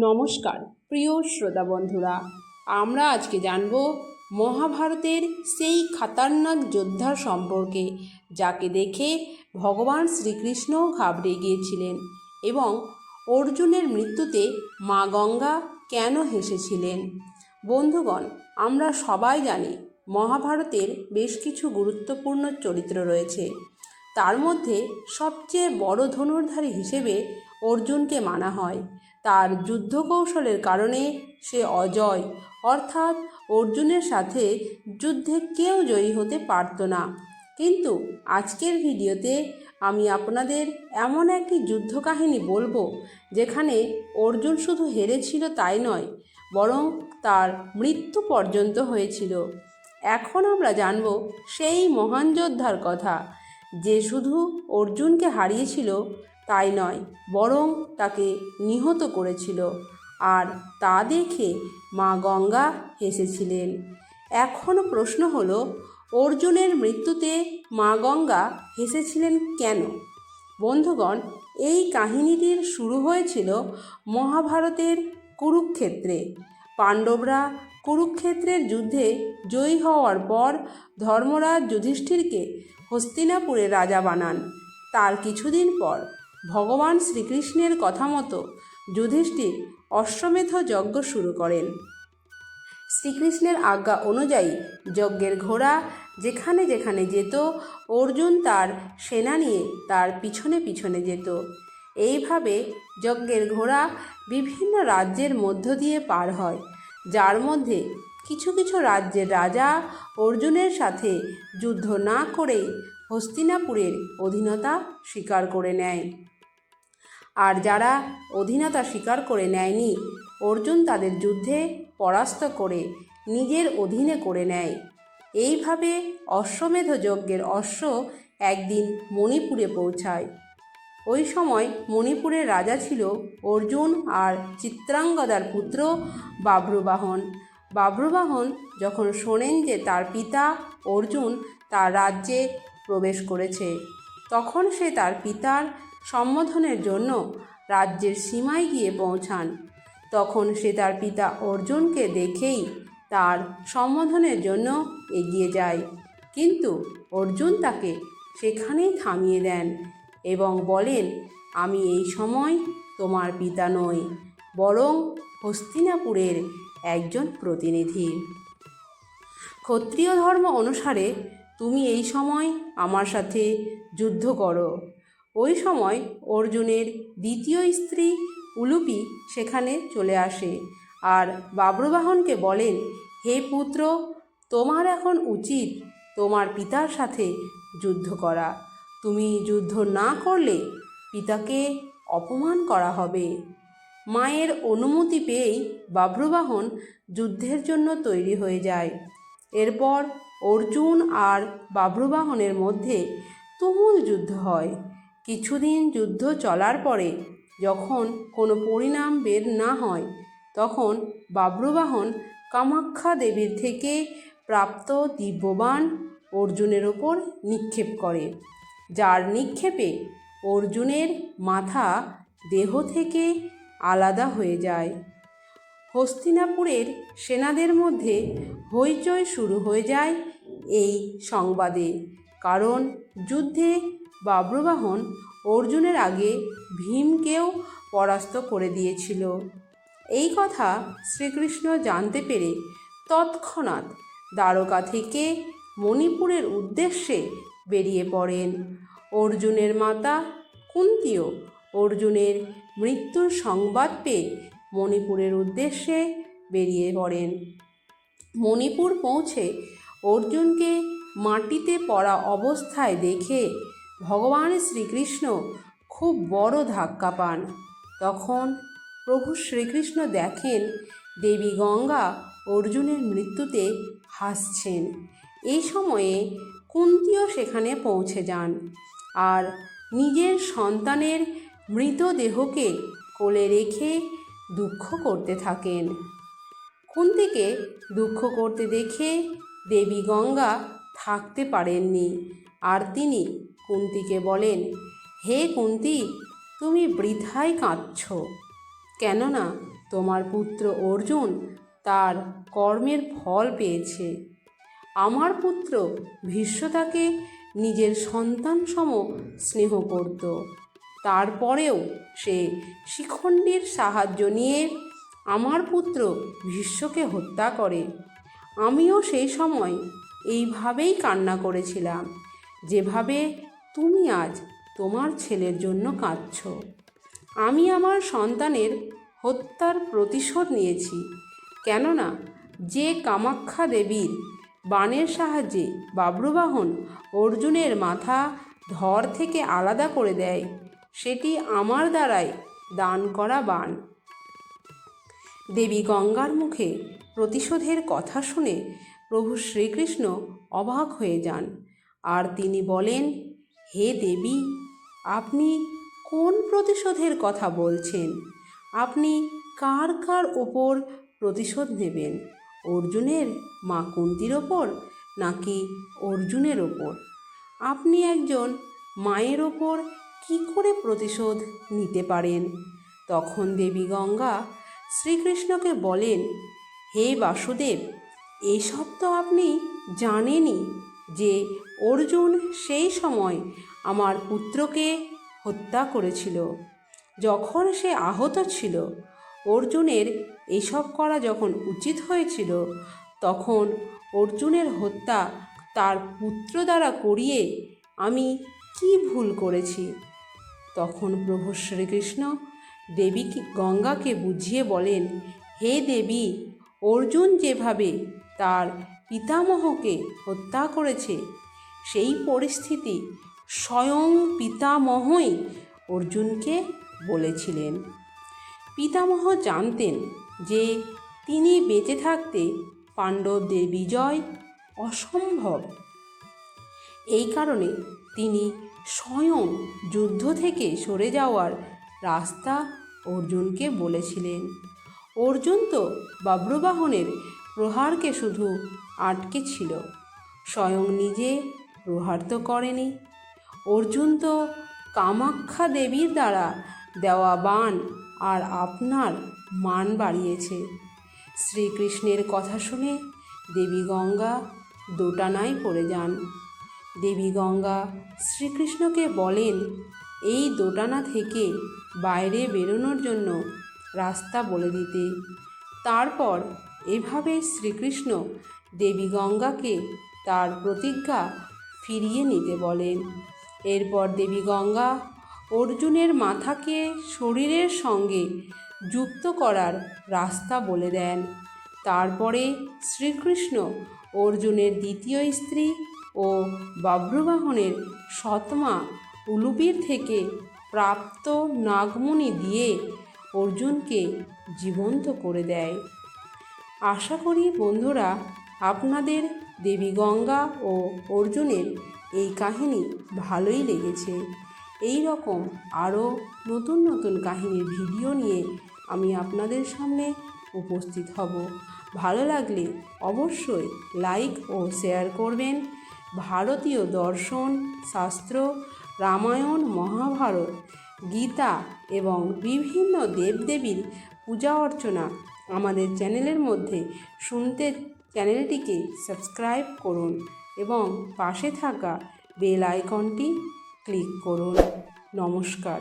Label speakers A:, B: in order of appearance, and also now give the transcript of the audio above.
A: নমস্কার প্রিয় শ্রোতা বন্ধুরা, আমরা আজকে জানব মহাভারতের সেই খতরনাক যোদ্ধার সম্পর্কে যাকে দেখে ভগবান শ্রীকৃষ্ণ ঘাবড়ে গিয়েছিলেন এবং অর্জুনের মৃত্যুতে মা গঙ্গা কেন হেসেছিলেন। বন্ধুগণ, আমরা সবাই জানি মহাভারতের বেশ কিছু গুরুত্বপূর্ণ চরিত্র রয়েছে। তার মধ্যে সবচেয়ে বড় ধনুর্ধারী হিসেবে অর্জুনকে মানা হয়। তার যুদ্ধ কৌশলের কারণে সে অজয়, অর্থাৎ অর্জুনের সাথে যুদ্ধে কেউ জয়ী হতে পারত না। কিন্তু আজকের ভিডিওতে আমি আপনাদের এমন একটি যুদ্ধ কাহিনী বলবো যেখানে অর্জুন শুধু হেরেছিল তাই নয়, বরং তার মৃত্যু পর্যন্ত হয়েছিল। এখন আমরা জানব সেই মহান যোদ্ধার কথা যে শুধু অর্জুনকে হারিয়েছিল তাই নয়, বরং তাকে নিহত করেছিল, আর তা দেখে মা গঙ্গা হেসেছিলেন। এখন প্রশ্ন হলো, অর্জুনের মৃত্যুতে মা গঙ্গা হেসেছিলেন কেন? বন্ধুগণ, এই কাহিনীটির শুরু হয়েছিল মহাভারতের কুরুক্ষেত্রে। পাণ্ডবরা কুরুক্ষেত্রের যুদ্ধে জয়ী হওয়ার পর ধর্মরাজ যুধিষ্ঠিরকে হস্তিনাপুরের রাজা বানান। তার কিছুদিন পর ভগবান শ্রীকৃষ্ণের কথা মতো যুধিষ্ঠির অশ্বমেধ যজ্ঞ শুরু করেন। শ্রীকৃষ্ণের আজ্ঞা অনুযায়ী যজ্ঞের ঘোড়া যেখানে যেখানে যেত, অর্জুন তার সেনা নিয়ে তার পিছনে পিছনে যেত। এইভাবে যজ্ঞের ঘোড়া বিভিন্ন রাজ্যের মধ্য দিয়ে পার হয়, যার মধ্যে কিছু কিছু রাজ্যের রাজা অর্জুনের সাথে যুদ্ধ না করেই হস্তিনাপুরের অধীনতা স্বীকার করে নেয়। আর যারা অধীনতা স্বীকার করে নেয়নি, অর্জুন তাদের যুদ্ধে পরাস্ত করে নিজের অধীনে করে নেয়। এইভাবে অশ্বমেধ যজ্ঞের অশ্ব একদিন মণিপুরে পৌঁছায়। ওই সময় মণিপুরের রাজা ছিল অর্জুন আর চিত্রাঙ্গদার পুত্র বাভ্রুবাহন। বাভ্রুবাহন যখন শোনেন যে তার পিতা অর্জুন তার রাজ্যে প্রবেশ করেছে, তখন সে তার পিতার সম্বোধনের জন্য রাজ্যের সীমায় গিয়ে পৌঁছান। তখন সে তার পিতা অর্জুনকে দেখেই তার সম্বোধনের জন্য এগিয়ে যায়, কিন্তু অর্জুন তাকে সেখানেই থামিয়ে দেন এবং বলেন, আমি এই সময় তোমার পিতা নই, বরং হস্তিনাপুরের একজন প্রতিনিধি। ক্ষত্রিয় ধর্ম অনুসারে তুমি এই সময় আমার সাথে যুদ্ধ করো। ওই সময় অর্জুনের দ্বিতীয় স্ত্রী উলুপি সেখানে চলে আসে আর বাভ্রুবাহনকে বলেন, হে পুত্র, তোমার এখন উচিত তোমার পিতার সাথে যুদ্ধ করা। তুমি যুদ্ধ না করলে পিতাকে অপমান করা হবে। মায়ের অনুমতি পেয়েই বাভ্রুবাহন যুদ্ধের জন্য তৈরি হয়ে যায়। এরপর অর্জুন আর বাভ্রুবাহনের মধ্যে তুমুল যুদ্ধ হয়। কিছুদিন যুদ্ধ চলার পরে যখন কোনো পরিণাম বের না হয়, তখন বাভ্রুবাহন কামাখ্যা দেবীর থেকে প্রাপ্ত দিব্যবান অর্জুনের ওপর নিক্ষেপ করে, যার নিক্ষেপে অর্জুনের মাথা দেহ থেকে আলাদা হয়ে যায়। হস্তিনাপুরের সেনাদের মধ্যে হইচই শুরু হয়ে যায় এই সংবাদে, কারণ যুদ্ধে বাভ্রুবাহন অর্জুনের আগে ভীমকেও পরাস্ত করে দিয়েছিল। এই কথা শ্রীকৃষ্ণ জানতে পেরে তৎক্ষণাৎ দ্বারকা থেকে মণিপুরের উদ্দেশ্যে বেরিয়ে পড়েন। অর্জুনের মাতা কুন্তিও অর্জুনের মৃত্যুর সংবাদ পেয়ে মণিপুরের উদ্দেশ্যে বেরিয়ে পড়েন। মণিপুর পৌঁছে অর্জুনকে মাটিতে পড়া অবস্থায় দেখে ভগবান শ্রীকৃষ্ণ খুব বড় ধাক্কা পান। তখন প্রভু শ্রীকৃষ্ণ দেখেন দেবী গঙ্গা অর্জুনের মৃত্যুতে হাসছেন। এই সময়ে কুন্তিও সেখানে পৌঁছে যান আর নিজের সন্তানের মৃতদেহকে কোলে রেখে দুঃখ করতে থাকেন। কুন্তিকে দুঃখ করতে দেখে দেবী গঙ্গা থাকতে পারেননি, আর তিনি কুন্তিকে বলেন, হে কুন্তি, তুমি বৃথাই কাঁদছ, কেননা তোমার পুত্র অর্জুন তার কর্মের ফল পেয়েছে। আমার পুত্র ভীষ্ম তাকে নিজের সন্তানসম স্নেহ করত। তারপরেও সে শিখণ্ডীর সাহায্য নিয়ে আমার পুত্র ভীষ্মকে হত্যা করে। আমিও সেই সময় এইভাবেই কান্না করেছিলাম, যেভাবে তুমি আজ তোমার ছেলের জন্য কাঁদছ। আমি আমার সন্তানের হত্যার প্রতিশোধ নিয়েছি, কেননা যে কামাখ্যা দেবীর বাণের সাহায্যে বাব্রুবাহন অর্জুনের মাথা ধর থেকে আলাদা করে দেয়, সেটি আমার দ্বারাই দান করা বাণ। দেবী গঙ্গার মুখে প্রতিশোধের কথা শুনে প্রভু শ্রীকৃষ্ণ অবাক হয়ে যান, আর তিনি বলেন, হে দেবী, আপনি কোন প্রতিশোধের কথা বলছেন? আপনি কার কার ওপর প্রতিশোধ নেবেন? অর্জুনের মা কুন্তির ওপর নাকি অর্জুনের ওপর? আপনি একজন মায়ের ওপর কী করে প্রতিশোধ নিতে পারেন? তখন দেবী গঙ্গা শ্রীকৃষ্ণকে বলেন, হে বাসুদেব, এসব তো আপনি জানেনই যে অর্জুন সেই সময় আমার পুত্রকে হত্যা করেছিল। যখন সে আহত ছিল, অর্জুনের এসব করা যখন উচিত হয়েছিল, তখন অর্জুনের হত্যা তার পুত্র দ্বারা করিয়ে আমি কি ভুল করেছি? তখন প্রভু শ্রীকৃষ্ণ দেবী গঙ্গাকে বুঝিয়ে বলেন, হে দেবী, অর্জুন যেভাবে তার পিতামহকে হত্যা করেছে, সেই পরিস্থিতি স্বয়ং পিতামহই অর্জুনকে বলেছিলেন। পিতামহ জানতেন যে তিনি বেঁচে থাকতে পাণ্ডবদের বিজয় অসম্ভব। এই কারণে তিনি স্বয়ং যুদ্ধ থেকে সরে যাওয়ার রাস্তা অর্জুনকে বলেছিলেন। অর্জুন তো বাব্রুবাহনের প্রহারকে শুধু আটকে ছিল, স্বয়ং নিজে প্রহার তো করেনি। অর্জুন তো কামাখ্যা দেবীর দ্বারা দেওয়া বাণ আর আপনার মান বাড়িয়েছে। শ্রীকৃষ্ণের কথা শুনে দেবী গঙ্গা দোটানায় পড়ে যান। দেবী গঙ্গা শ্রীকৃষ্ণকে বলেন এই দোটানা থেকে বাইরে বেরোনোর জন্য রাস্তা বলে দিতে। তারপর এভাবে শ্রীকৃষ্ণ দেবী গঙ্গাকে তার প্রতিজ্ঞা ফিরিয়ে নিতে বলেন। এরপর দেবী গঙ্গা অর্জুনের মাথাকে শরীরের সঙ্গে যুক্ত করার রাস্তা বলে দেন। তারপরে শ্রীকৃষ্ণ অর্জুনের দ্বিতীয় স্ত্রী ও বাব্রুবাহনের সৎমা উলুপির থেকে প্রাপ্ত নাগমণি দিয়ে অর্জুনকে জীবন্ত করে দেয়। আশা করি বন্ধুরা, আপনাদের দেবী গঙ্গা ও অর্জুনের এই কাহিনী ভালোই লেগেছে। এই রকম আরও নতুন নতুন কাহিনীর ভিডিও নিয়ে আমি আপনাদের সামনে উপস্থিত হব। ভালো লাগলে অবশ্যই লাইক ও শেয়ার করবেন। ভারতীয় দর্শন, শাস্ত্র, রামায়ণ, মহাভারত, গীতা এবং বিভিন্ন দেবদেবীর পূজা অর্চনা আমাদের চ্যানেলের মধ্যে শুনতে চ্যানেলটিকে সাবস্ক্রাইব করুন এবং পাশে থাকা বেল আইকনটি ক্লিক করুন। নমস্কার।